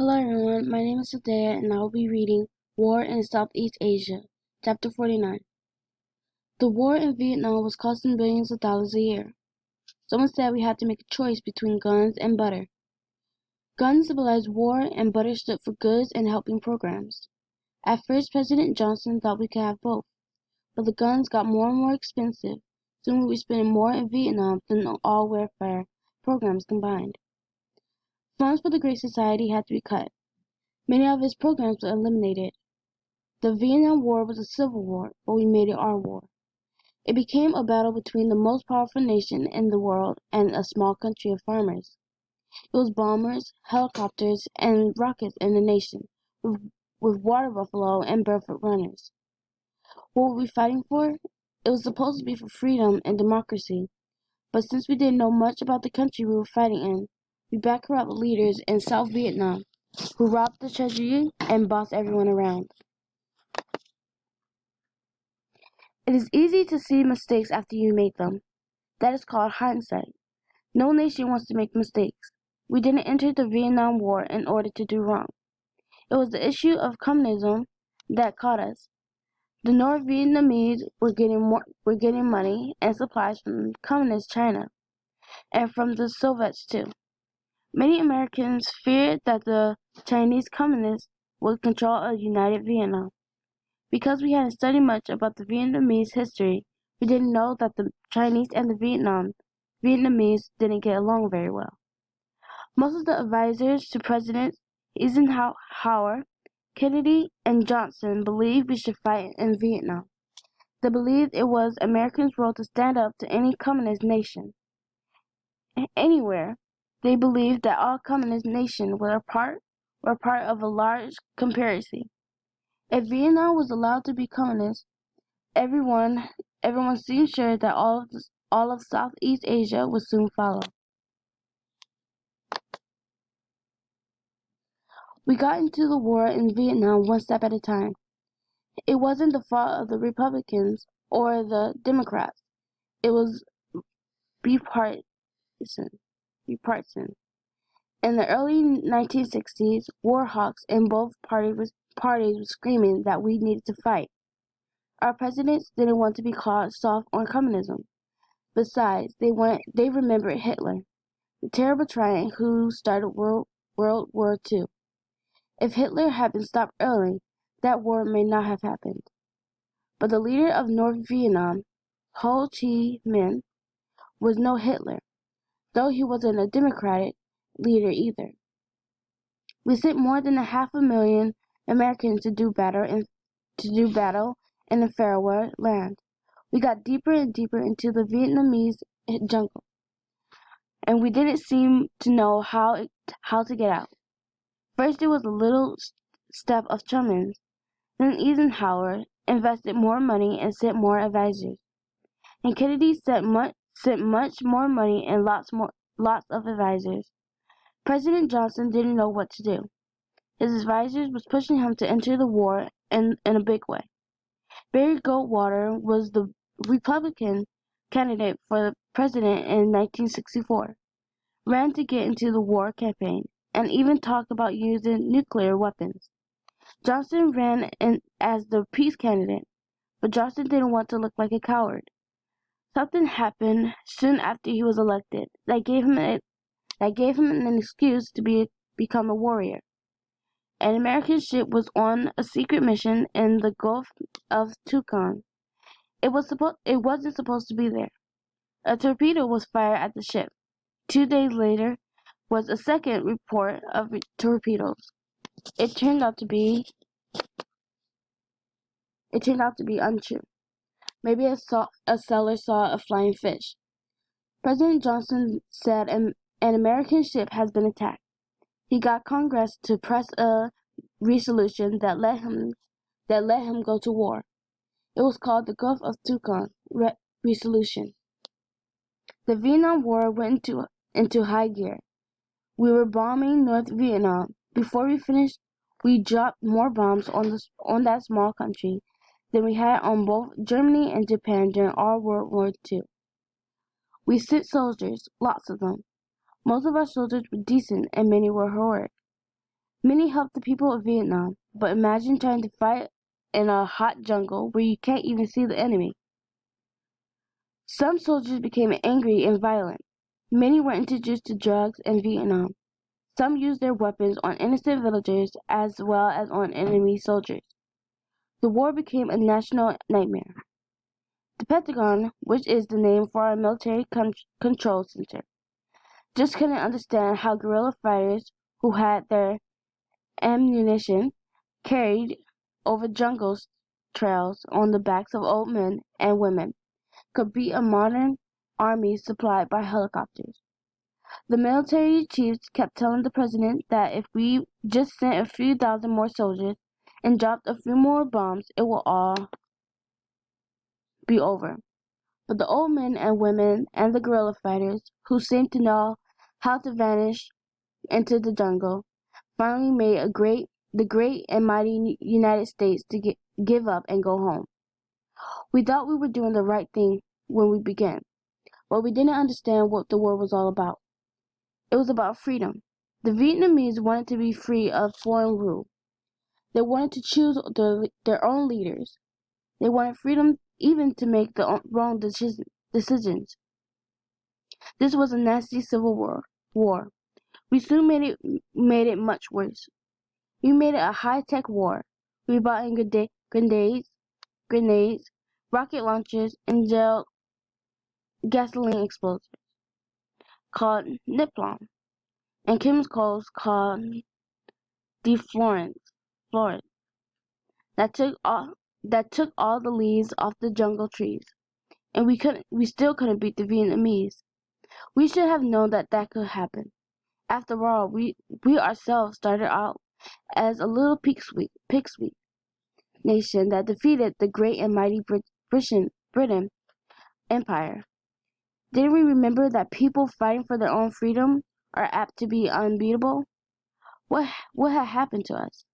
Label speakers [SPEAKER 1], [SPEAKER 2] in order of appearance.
[SPEAKER 1] Hello everyone, my name is Sadea and I will be reading War in Southeast Asia, Chapter 49. The war in Vietnam was costing billions of dollars a year. Someone said we had to make a choice between guns and butter. Guns symbolized war and butter stood for goods and helping programs. At first, President Johnson thought we could have both, but the guns got more and more expensive. Soon we were spending more in Vietnam than all welfare programs combined. Funds for the Great Society had to be cut. Many of its programs were eliminated. The Vietnam War was a civil war, but we made it our war. It became a battle between the most powerful nation in the world and a small country of farmers. It was bombers, helicopters, and rockets in the nation, with water buffalo and barefoot runners. What were we fighting for? It was supposed to be for freedom and democracy, but since we didn't know much about the country we were fighting in, we backed corrupt leaders in South Vietnam, who robbed the treasury and bossed everyone around. It is easy to see mistakes after you make them. That is called hindsight. No nation wants to make mistakes. We didn't enter the Vietnam War in order to do wrong. It was the issue of communism that caught us. The North Vietnamese were getting money and supplies from communist China, and from the Soviets too. Many Americans feared that the Chinese communists would control a united Vietnam. Because we hadn't studied much about the Vietnamese history, we didn't know that the Chinese and the Vietnamese didn't get along very well. Most of the advisors to Presidents Eisenhower, Kennedy, and Johnson believed we should fight in Vietnam. They believed it was Americans' role to stand up to any communist nation. Anywhere, they believed that all communist nations were part of a large conspiracy. If Vietnam was allowed to be communist, everyone seemed sure that all of Southeast Asia would soon follow. We got into the war in Vietnam one step at a time. It wasn't the fault of the Republicans or the Democrats. It was bipartisan. In the early 1960s, war hawks in both parties were screaming that we needed to fight. Our presidents didn't want to be called soft on communism. Besides, they remembered Hitler, the terrible tyrant who started World War II. If Hitler had been stopped early, that war may not have happened. But the leader of North Vietnam, Ho Chi Minh, was no Hitler, though he wasn't a democratic leader either. We sent more than 500,000 Americans to do battle in the Faroe land. We got deeper and deeper into the Vietnamese jungle, and we didn't seem to know how to get out. First, it was a little step of Truman's. Then Eisenhower invested more money and sent more advisors, and Kennedy sent much more money and lots of advisors. President Johnson didn't know what to do. His advisors was pushing him to enter the war in a big way. Barry Goldwater was the Republican candidate for president in 1964, ran to get into the war campaign, and even talked about using nuclear weapons. Johnson ran as the peace candidate, but Johnson didn't want to look like a coward. Something happened soon after he was elected that gave him an excuse to become a warrior. An American ship was on a secret mission in the Gulf of Tonkin. It wasn't supposed to be there. A torpedo was fired at the ship. 2 days later was a second report of torpedoes. It turned out to be untrue. Maybe a sailor saw a flying fish. President Johnson said an American ship has been attacked. He got Congress to press a resolution that let him go to war. It was called the Gulf of Tonkin Resolution. The Vietnam War went into high gear. We were bombing North Vietnam. Before we finished, we dropped more bombs on that small country than we had on both Germany and Japan during all World War II. We sent soldiers, lots of them. Most of our soldiers were decent and many were heroic. Many helped the people of Vietnam, but imagine trying to fight in a hot jungle where you can't even see the enemy. Some soldiers became angry and violent. Many were introduced to drugs in Vietnam. Some used their weapons on innocent villagers as well as on enemy soldiers. The war became a national nightmare. The Pentagon, which is the name for our military control center, just couldn't understand how guerrilla fighters who had their ammunition carried over jungle trails on the backs of old men and women could beat a modern army supplied by helicopters. The military chiefs kept telling the president that if we just sent a few thousand more soldiers and dropped a few more bombs, it will all be over. But the old men and women and the guerrilla fighters, who seemed to know how to vanish into the jungle, finally made the great and mighty United States to give up and go home. We thought we were doing the right thing when we began, but we didn't understand what the war was all about. It was about freedom. The Vietnamese wanted to be free of foreign rule. They wanted to choose their own leaders. They wanted freedom even to make the wrong decisions. This was a nasty civil war. We soon made it much worse. We made it a high-tech war. We brought in grenades, rocket launchers, and gasoline explosives called Niplon, and chemicals called deflorants that took all the leaves off the jungle trees. And we still couldn't beat the Vietnamese. We should have known that could happen. After all, we ourselves started out as a little pig-sweep nation that defeated the great and mighty Britain Empire. Didn't we remember that people fighting for their own freedom are apt to be unbeatable? What had happened to us?